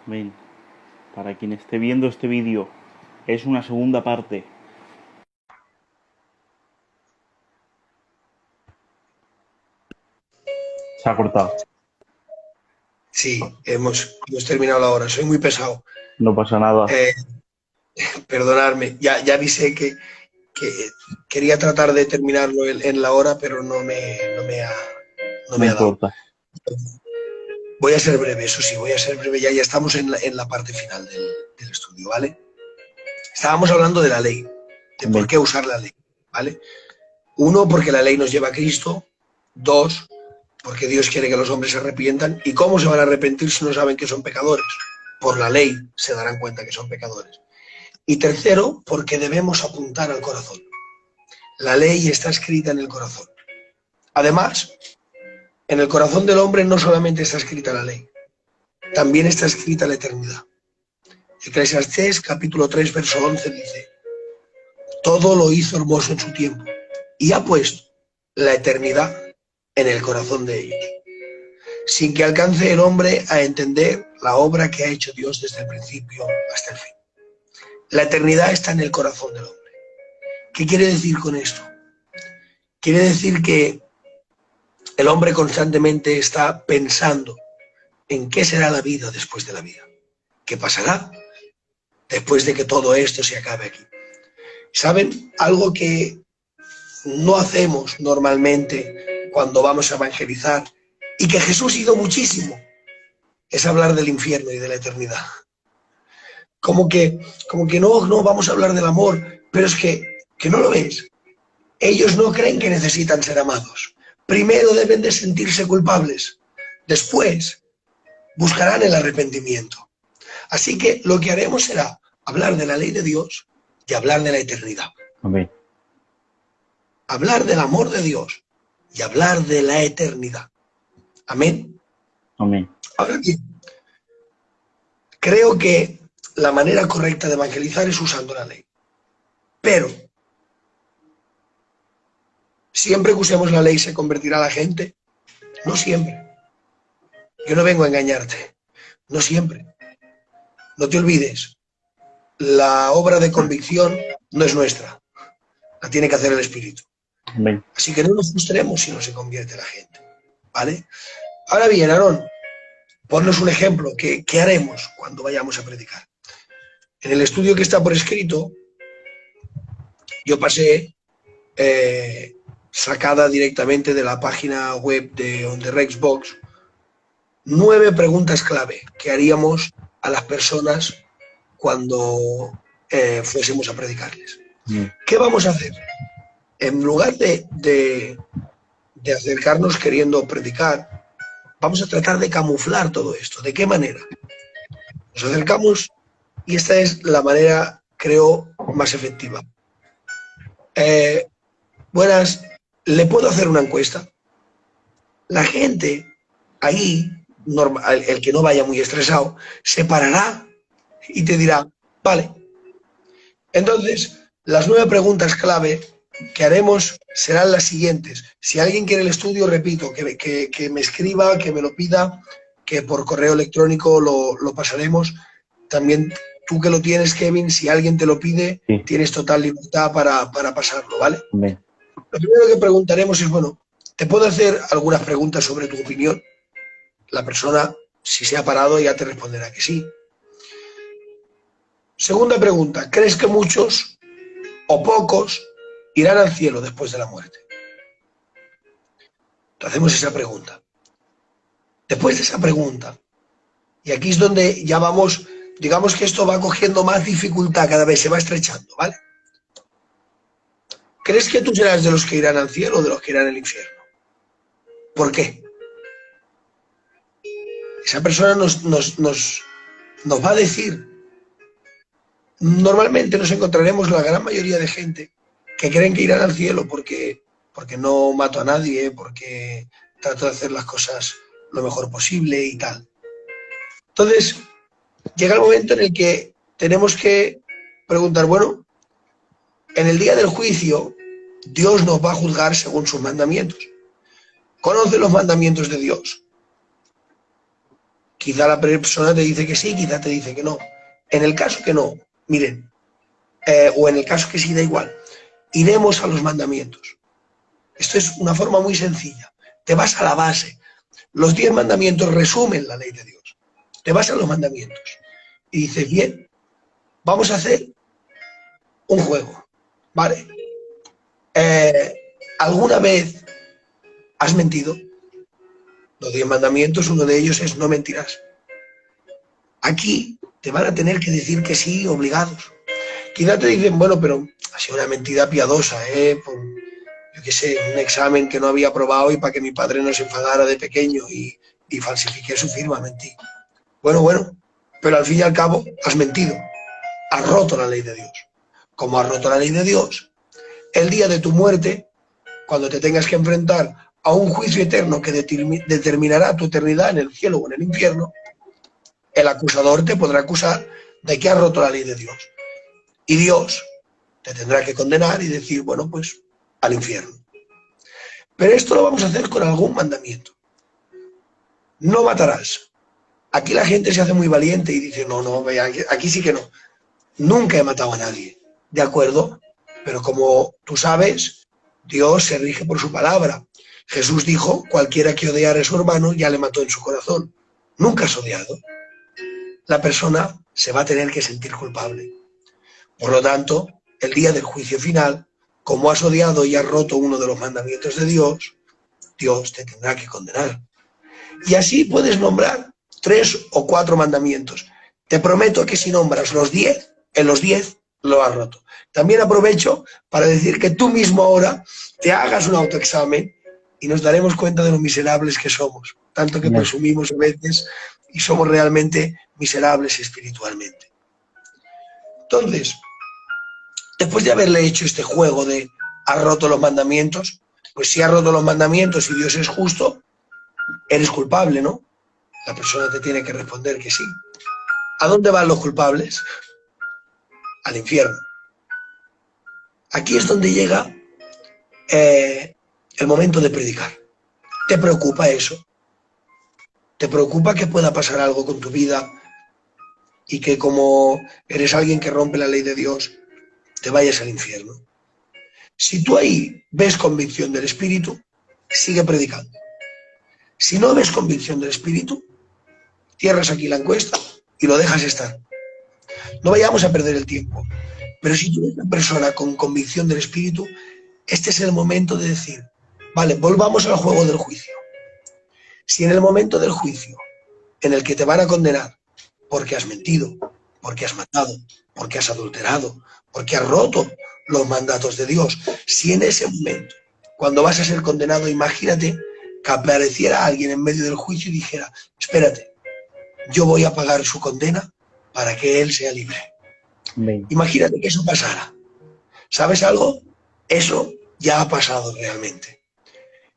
Amén. Para quien esté viendo este vídeo, es una segunda parte. Se ha cortado. Sí, hemos terminado la hora. Soy muy pesado. No pasa nada. Perdonadme. Ya avisé que quería tratar de terminarlo en la hora, pero no me No ha dado. importa. Voy a ser breve, eso sí, voy a ser breve. Ya estamos en la parte final del estudio, ¿vale? Estábamos hablando de la ley, de por qué usar la ley, ¿vale? Uno, porque la ley nos lleva a Cristo. Dos, porque Dios quiere que los hombres se arrepientan. ¿Y cómo se van a arrepentir si no saben que son pecadores? Por la ley se darán cuenta que son pecadores. Y tercero, porque debemos apuntar al corazón. La ley está escrita en el corazón. Además, en el corazón del hombre no solamente está escrita la ley, también está escrita la eternidad. Eclesiastés capítulo 3, verso 11 dice: todo lo hizo hermoso en su tiempo y ha puesto la eternidad en el corazón de ellos, sin que alcance el hombre a entender la obra que ha hecho Dios desde el principio hasta el fin. La eternidad está en el corazón del hombre. ¿Qué quiere decir con esto? Quiere decir que el hombre constantemente está pensando en qué será la vida después de la vida, qué pasará después de que todo esto se acabe aquí. ¿Saben? Algo que no hacemos normalmente cuando vamos a evangelizar y que Jesús hizo muchísimo, es hablar del infierno y de la eternidad. Como que no vamos a hablar del amor, pero es que no lo ves. Ellos no creen que necesitan ser amados. Primero deben de sentirse culpables. Después buscarán el arrepentimiento. Así que lo que haremos será hablar de la ley de Dios y hablar de la eternidad. Amén. Hablar del amor de Dios y hablar de la eternidad. Amén. Amén. Ahora bien, creo que la manera correcta de evangelizar es usando la ley. Pero, ¿siempre que usemos la ley se convertirá la gente? No siempre. Yo no vengo a engañarte. No siempre. No te olvides, la obra de convicción no es nuestra. La tiene que hacer el Espíritu. Amén. Así que no nos frustremos si no se convierte la gente. ¿Vale? Ahora bien, Aarón, ponnos un ejemplo. ¿Qué haremos cuando vayamos a predicar? En el estudio que está por escrito, yo pasé sacada directamente de la página web de On The Rexbox 9 preguntas clave que haríamos a las personas cuando fuésemos a predicarles. ¿Qué vamos a hacer? En lugar de acercarnos queriendo predicar, vamos a tratar de camuflar todo esto. ¿De qué manera? Nos acercamos y esta es la manera, creo, más efectiva. Buenas, ¿le puedo hacer una encuesta? La gente ahí, el que no vaya muy estresado, se parará y te dirá, vale. Entonces, las 9 preguntas clave que haremos serán las siguientes. Si alguien quiere el estudio, repito, que me escriba, que me lo pida, que por correo electrónico lo pasaremos. También tú que lo tienes, Kevin, si alguien te lo pide, sí, tienes total libertad para pasarlo, ¿vale? Amén. Lo primero que preguntaremos es, bueno, ¿te puedo hacer algunas preguntas sobre tu opinión? La persona, si se ha parado, ya te responderá que sí. Segunda pregunta, ¿crees que muchos o pocos irán al cielo después de la muerte? Te hacemos esa pregunta. Después de esa pregunta, y aquí es donde ya vamos, digamos que esto va cogiendo más dificultad, cada vez se va estrechando, ¿vale? ¿Crees que tú serás de los que irán al cielo o de los que irán al infierno? ¿Por qué? Esa persona nos va a decir. Normalmente nos encontraremos la gran mayoría de gente que creen que irán al cielo porque no mato a nadie, porque trato de hacer las cosas lo mejor posible y tal. Entonces, llega el momento en el que tenemos que preguntar, bueno, en el día del juicio, Dios nos va a juzgar según sus mandamientos. ¿Conoce los mandamientos de Dios? Quizá la persona te dice que sí, quizá te dice que no. En el caso que no, miren, o en el caso que sí, da igual, iremos a los mandamientos. Esto es una forma muy sencilla. Te vas a la base. Los 10 mandamientos resumen la ley de Dios. Te vas a los mandamientos. Y dices, bien, vamos a hacer un juego, ¿vale? ¿Alguna vez has mentido? Los 10 mandamientos, uno de ellos es no mentirás. Aquí te van a tener que decir que sí, obligados. Quizá te dicen, bueno, pero ha sido una mentira piadosa, por, yo qué sé, un examen que no había aprobado y para que mi padre no se enfadara de pequeño y falsifiqué su firma, mentí. Bueno, pero al fin y al cabo has mentido, has roto la ley de Dios. Como has roto la ley de Dios, el día de tu muerte, cuando te tengas que enfrentar a un juicio eterno que determinará tu eternidad en el cielo o en el infierno, el acusador te podrá acusar de que has roto la ley de Dios. Y Dios te tendrá que condenar y decir, bueno, pues al infierno. Pero esto lo vamos a hacer con algún mandamiento. No matarás. Aquí la gente se hace muy valiente y dice, no, aquí sí que no. Nunca he matado a nadie, ¿de acuerdo? Pero como tú sabes, Dios se rige por su palabra. Jesús dijo, cualquiera que odiara a su hermano ya le mató en su corazón. Nunca has odiado. La persona se va a tener que sentir culpable. Por lo tanto, el día del juicio final, como has odiado y has roto uno de los mandamientos de Dios, Dios te tendrá que condenar. Y así puedes nombrar 3 o 4 mandamientos. Te prometo que si nombras los 10, en los 10 lo has roto. También aprovecho para decir que tú mismo ahora te hagas un autoexamen y nos daremos cuenta de lo miserables que somos, tanto que presumimos a veces y somos realmente miserables espiritualmente. Entonces, después de haberle hecho este juego de has roto los mandamientos, pues si has roto los mandamientos y Dios es justo, eres culpable, ¿no? La persona te tiene que responder que sí. ¿A dónde van los culpables? Al infierno. Aquí es donde llega el momento de predicar. ¿Te preocupa eso? ¿Te preocupa que pueda pasar algo con tu vida y que como eres alguien que rompe la ley de Dios, te vayas al infierno? Si tú ahí ves convicción del Espíritu, sigue predicando. Si no ves convicción del Espíritu, cierras aquí la encuesta y lo dejas estar. No vayamos a perder el tiempo. Pero si tú eres una persona con convicción del Espíritu, este es el momento de decir, vale, volvamos al juego del juicio. Si en el momento del juicio, en el que te van a condenar porque has mentido, porque has matado, porque has adulterado, porque has roto los mandatos de Dios, si en ese momento, cuando vas a ser condenado, imagínate que apareciera alguien en medio del juicio y dijera, espérate, yo voy a pagar su condena para que él sea libre. Amén. Imagínate que eso pasara. ¿Sabes algo? Eso ya ha pasado realmente.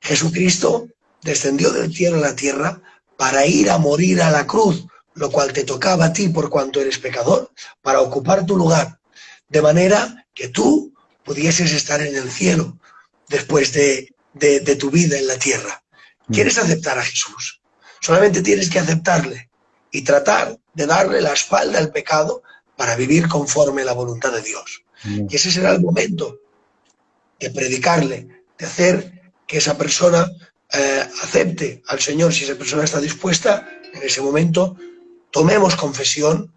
Jesucristo descendió del cielo a la tierra para ir a morir a la cruz, lo cual te tocaba a ti por cuanto eres pecador, para ocupar tu lugar, de manera que tú pudieses estar en el cielo después de tu vida en la tierra. ¿Quieres aceptar a Jesús? Solamente tienes que aceptarle y tratar de darle la espalda al pecado para vivir conforme a la voluntad de Dios. Y ese será el momento de predicarle, de hacer que esa persona acepte al Señor. Si esa persona está dispuesta, en ese momento tomemos confesión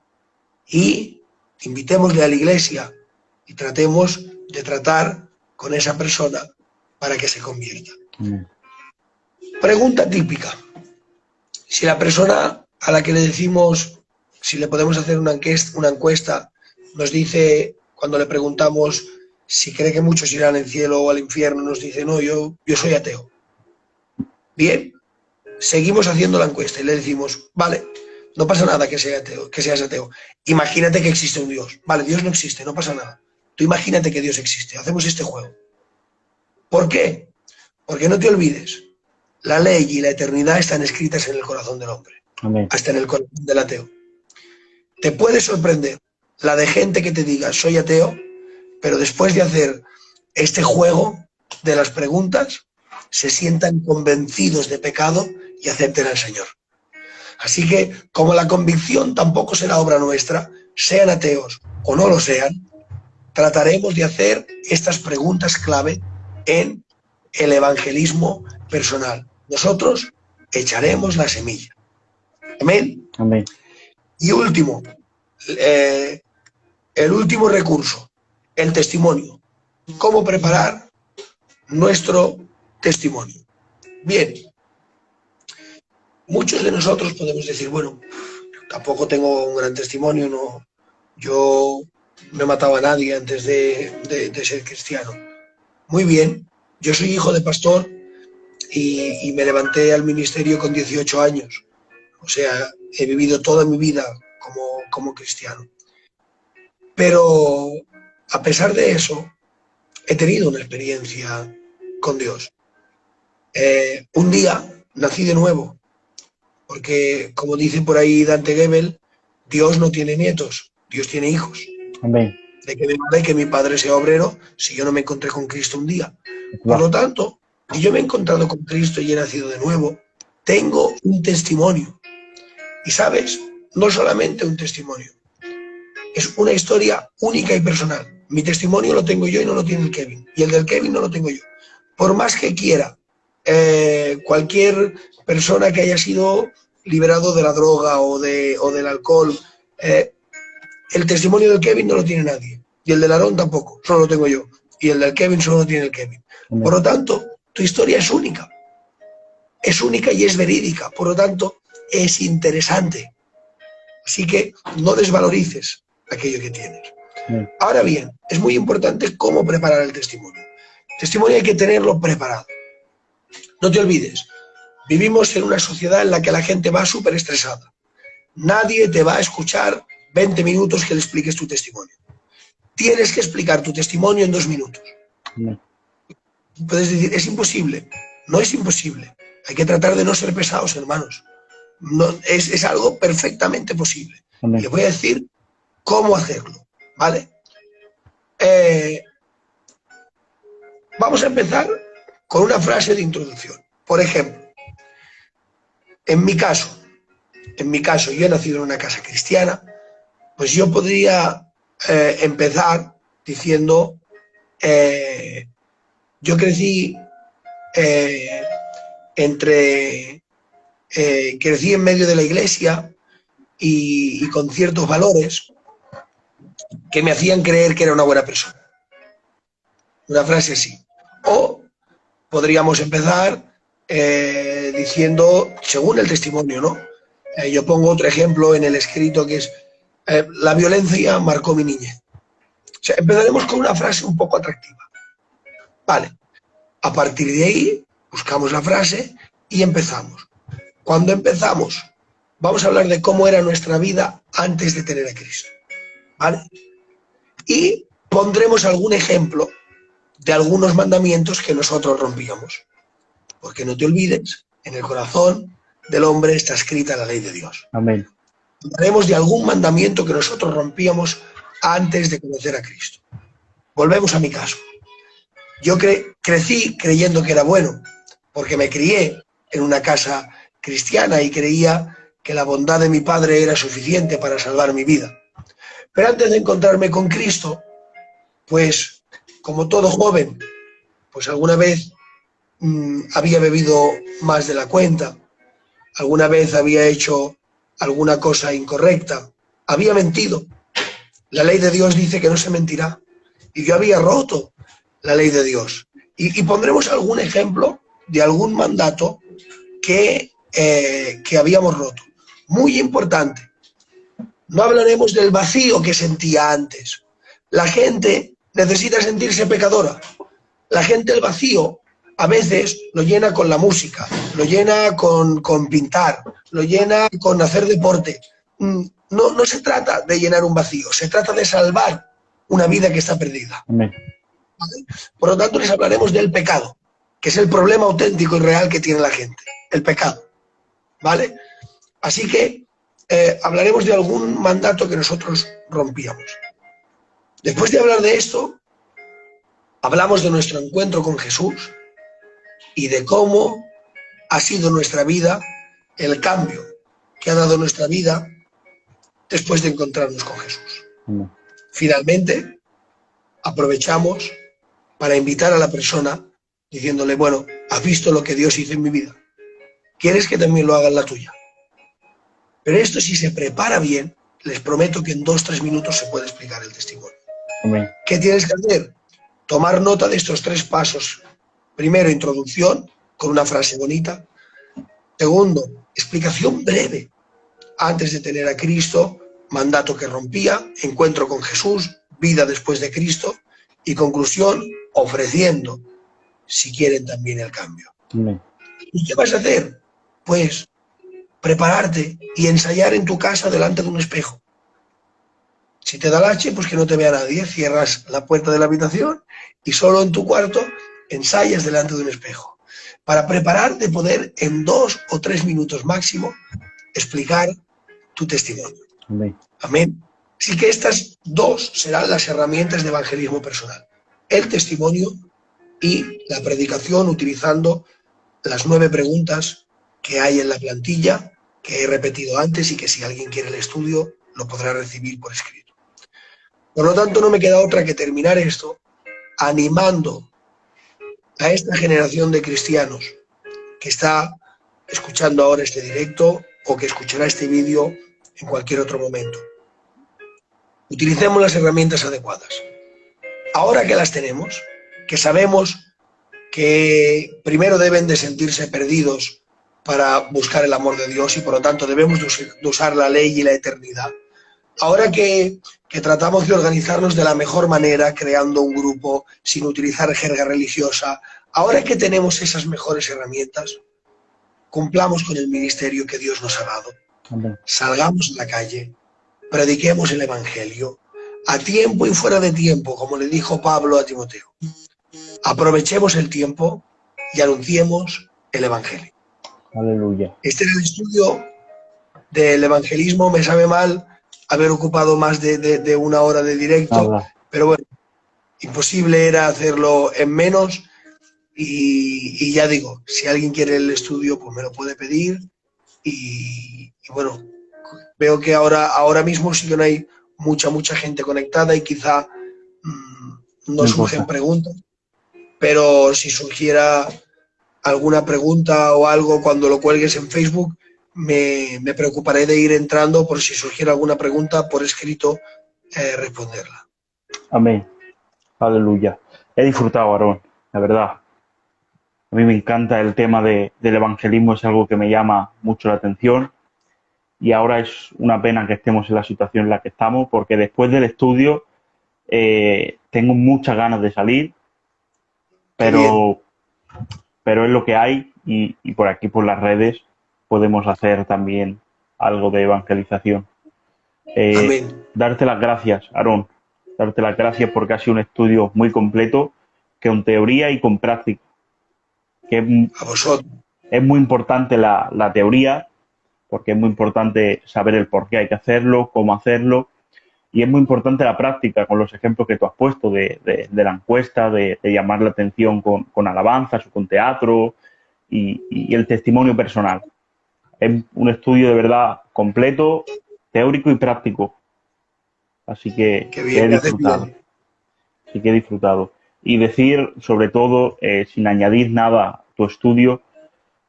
y invitémosle a la iglesia y tratemos de tratar con esa persona para que se convierta. Pregunta típica. Si la persona a la que le decimos, si le podemos hacer una encuesta, nos dice, cuando le preguntamos si cree que muchos irán al cielo o al infierno, nos dice, no, yo soy ateo. Bien, seguimos haciendo la encuesta y le decimos, vale, no pasa nada que seas ateo. Imagínate que existe un Dios. Vale, Dios no existe, no pasa nada. Tú imagínate que Dios existe. Hacemos este juego. ¿Por qué? Porque no te olvides, la ley y la eternidad están escritas en el corazón del hombre. Amén. Hasta en el corazón del ateo. Te puede sorprender la de gente que te diga, soy ateo, pero después de hacer este juego de las preguntas, se sientan convencidos de pecado y acepten al Señor. Así que, como la convicción tampoco será obra nuestra, sean ateos o no lo sean, trataremos de hacer estas preguntas clave en el evangelismo personal. Nosotros echaremos la semilla. Amén. Amén. Y último, el último recurso, el testimonio. ¿Cómo preparar nuestro testimonio? Bien, muchos de nosotros podemos decir, bueno, tampoco tengo un gran testimonio, no, yo no he matado a nadie antes de ser cristiano. Muy bien, yo soy hijo de pastor y me levanté al ministerio con 18 años. O sea, he vivido toda mi vida como cristiano. Pero a pesar de eso, he tenido una experiencia con Dios. Un día nací de nuevo, porque como dice por ahí Dante Gebel, Dios no tiene nietos, Dios tiene hijos. Amén. De que me vale que mi padre sea obrero si yo no me encontré con Cristo un día. Por lo tanto, si yo me he encontrado con Cristo y he nacido de nuevo, tengo un testimonio. Y sabes, no solamente un testimonio, es una historia única y personal. Mi testimonio lo tengo yo y no lo tiene el Kevin. Y el del Kevin no lo tengo yo. Por más que quiera, cualquier persona que haya sido liberado de la droga o del alcohol, el testimonio del Kevin no lo tiene nadie. Y el del Aarón tampoco, solo lo tengo yo. Y el del Kevin solo lo tiene el Kevin. Por lo tanto, tu historia es única. Es única y es verídica. Por lo tanto, es interesante. Así que no desvalorices aquello que tienes. Ahora bien, es muy importante cómo preparar el testimonio. El testimonio hay que tenerlo preparado. No te olvides, vivimos en una sociedad en la que la gente va súper estresada. Nadie te va a escuchar 20 minutos que le expliques tu testimonio. Tienes que explicar tu testimonio en 2 minutos. Puedes decir, es imposible. No es imposible. Hay que tratar de no ser pesados, hermanos. No, es algo perfectamente posible. Amén. Y les voy a decir cómo hacerlo, ¿vale? Vamos a empezar con una frase de introducción. Por ejemplo, en mi caso, yo he nacido en una casa cristiana, pues yo podría empezar diciendo, yo crecí crecí en medio de la iglesia y con ciertos valores que me hacían creer que era una buena persona. Una frase así. O podríamos empezar diciendo, según el testimonio, ¿no? Yo pongo otro ejemplo en el escrito que es, la violencia marcó mi niñez. O sea, empezaremos con una frase un poco atractiva. Vale. A partir de ahí, buscamos la frase y empezamos. Cuando empezamos, vamos a hablar de cómo era nuestra vida antes de tener a Cristo. ¿Vale? Y pondremos algún ejemplo de algunos mandamientos que nosotros rompíamos. Porque no te olvides, en el corazón del hombre está escrita la ley de Dios. Amén. Hablaremos de algún mandamiento que nosotros rompíamos antes de conocer a Cristo. Volvemos a mi caso. Yo crecí creyendo que era bueno, porque me crié en una casa cristiana y creía que la bondad de mi padre era suficiente para salvar mi vida. Pero antes de encontrarme con Cristo, pues como todo joven, pues alguna vez había bebido más de la cuenta, alguna vez había hecho alguna cosa incorrecta, había mentido. La ley de Dios dice que no se mentirá. Y yo había roto la ley de Dios. Y pondremos algún ejemplo de algún mandato que habíamos roto. Muy importante. No hablaremos del vacío que sentía antes. La gente necesita sentirse pecadora. La gente el vacío a veces lo llena con la música, lo llena con pintar, lo llena con hacer deporte. No se trata de llenar un vacío, se trata de salvar una vida que está perdida. Amén. ¿Vale? Por lo tanto, les hablaremos del pecado, que es el problema auténtico y real que tiene la gente, el pecado. ¿Vale? Así que hablaremos de algún mandato que nosotros rompíamos. Después de hablar de esto, hablamos de nuestro encuentro con Jesús y de cómo ha sido nuestra vida, el cambio que ha dado nuestra vida después de encontrarnos con Jesús. Finalmente, aprovechamos para invitar a la persona diciéndole, bueno, has visto lo que Dios hizo en mi vida, ¿quieres que también lo haga en la tuya? Pero esto, si se prepara bien, les prometo que en 2-3 minutos se puede explicar el testimonio. Amén. ¿Qué tienes que hacer? Tomar nota de estos 3 pasos. Primero, introducción, con una frase bonita. Segundo, explicación breve. Antes de tener a Cristo, mandato que rompía, encuentro con Jesús, vida después de Cristo, y conclusión, ofreciendo, si quieren también el cambio. Amén. ¿Y qué vas a hacer? Pues prepararte y ensayar en tu casa delante de un espejo. Si te da lache, pues que no te vea nadie, cierras la puerta de la habitación y solo en tu cuarto ensayas delante de un espejo. Para preparar de poder en 2 o 3 minutos máximo explicar tu testimonio. Amén. Amén. Así que estas 2 serán las herramientas de evangelismo personal. El testimonio y la predicación utilizando las 9 preguntas que hay en la plantilla, que he repetido antes y que si alguien quiere el estudio lo podrá recibir por escrito. Por lo tanto, no me queda otra que terminar esto animando a esta generación de cristianos que está escuchando ahora este directo o que escuchará este vídeo en cualquier otro momento. Utilicemos las herramientas adecuadas. Ahora que las tenemos, que sabemos que primero deben de sentirse perdidos para buscar el amor de Dios y por lo tanto debemos de usar la ley y la eternidad. Ahora que tratamos de organizarnos de la mejor manera, creando un grupo sin utilizar jerga religiosa, ahora que tenemos esas mejores herramientas, cumplamos con el ministerio que Dios nos ha dado. Amén. Salgamos a la calle, prediquemos el Evangelio, a tiempo y fuera de tiempo, como le dijo Pablo a Timoteo. Aprovechemos el tiempo y anunciemos el Evangelio. Aleluya. Este era el estudio del evangelismo. Me sabe mal haber ocupado más de 1 hora de directo, Nada. pero bueno, imposible era hacerlo en menos y ya digo, si alguien quiere el estudio, pues me lo puede pedir y bueno, veo que ahora mismo sí que no hay mucha gente conectada y quizá no surgen preguntas, pero si surgiera alguna pregunta o algo cuando lo cuelgues en Facebook, me preocuparé de ir entrando por si surgiera alguna pregunta por escrito, responderla. Amén. Aleluya. He disfrutado, Aarón, la verdad. A mí me encanta el tema del evangelismo, es algo que me llama mucho la atención y ahora es una pena que estemos en la situación en la que estamos porque después del estudio tengo muchas ganas de salir, pero es lo que hay y por aquí, por las redes, podemos hacer también algo de evangelización. Amén. Darte las gracias, Aarón, darte las gracias porque ha sido un estudio muy completo, que con teoría y con práctica. Que A vosotros. es muy importante la teoría, porque es muy importante saber el por qué hay que hacerlo, cómo hacerlo, y es muy importante la práctica, con los ejemplos que tú has puesto de la encuesta, de llamar la atención con alabanzas o con teatro y el testimonio personal. Es un estudio de verdad completo, teórico y práctico. Así que he disfrutado. Así que he disfrutado. Y decir, sobre todo, sin añadir nada a tu estudio,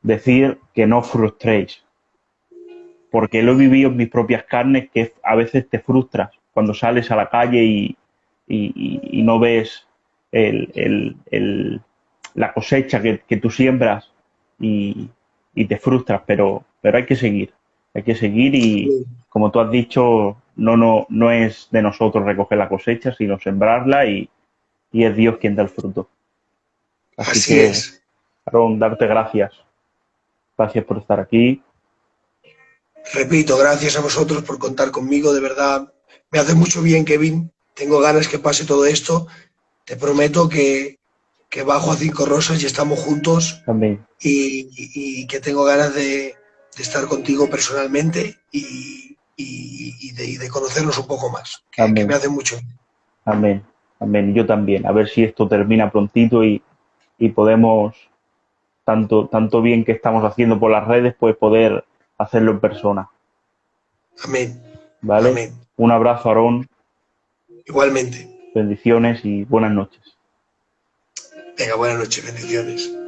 decir que no os frustréis. Porque lo he vivido en mis propias carnes, que a veces te frustras cuando sales a la calle y no ves la cosecha que tú siembras y te frustras, pero hay que seguir. Hay que seguir y, como tú has dicho, no es de nosotros recoger la cosecha, sino sembrarla y es Dios quien da el fruto. Así es. Aarón, darte gracias. Gracias por estar aquí. Repito, gracias a vosotros por contar conmigo, de verdad. Me hace mucho bien, Kevin. Tengo ganas que pase todo esto. Te prometo que bajo a 5 Rosas y estamos juntos. Amén. Y que tengo ganas de estar contigo personalmente y de conocernos un poco más. Que me hace mucho bien. Amén. Amén. Yo también. A ver si esto termina prontito y podemos tanto bien que estamos haciendo por las redes, pues poder hacerlo en persona. Amén. ¿Vale? Amén. Un abrazo, Aarón. Igualmente. Bendiciones y buenas noches. Venga, buenas noches, bendiciones.